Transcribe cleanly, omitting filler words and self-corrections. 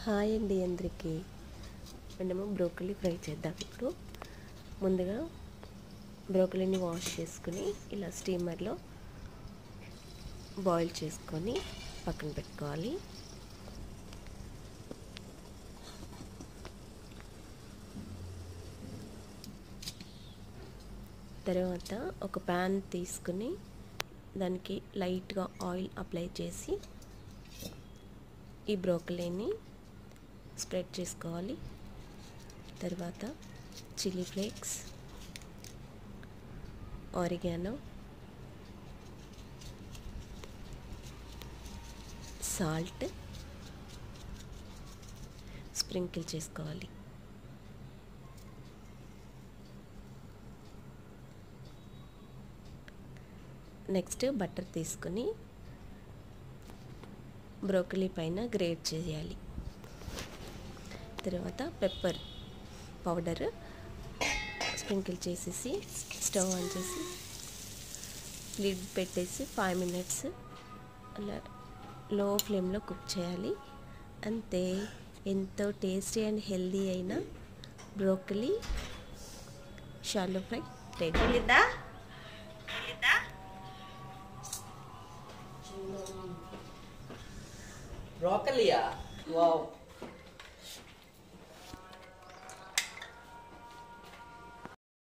Hi అండి అందరికీ. మనము బ్రోకలీ ఫ్రై చేద్దాం. ఇప్పుడు ముందుగా బ్రోకలీని వాష్ చేసుకుని ఇలా స్టీమర్లో బాయిల్ చేసుకొని పక్కన పెట్టుకోవాలి. తర్వాత ఒక ప్యాన్ తీసుకుని దానికి లైట్గా ఆయిల్ అప్లై చేసి ఈ బ్రోకలీని స్ప్రెడ్ చేసుకోవాలి. తర్వాత chilli flakes, oregano, salt sprinkle చేసుకోవాలి. నెక్స్ట్ బటర్ తీసుకుని బ్రోకలీ పైన గ్రేట్ చేయాలి. తర్వాత పెప్పర్ పౌడర్ స్ప్రింకిల్ చేసేసి స్టవ్ ఆన్ చేసి లిడ్ పెట్టేసి 5 minutes అలా లో ఫ్లేమ్లో కుక్ చేయాలి. అంతే, ఎంతో టేస్టీ అండ్ హెల్దీ అయిన బ్రోకలీ షాలో ఫ్రై రెడీ. బ్రోకలీయా? వావ్.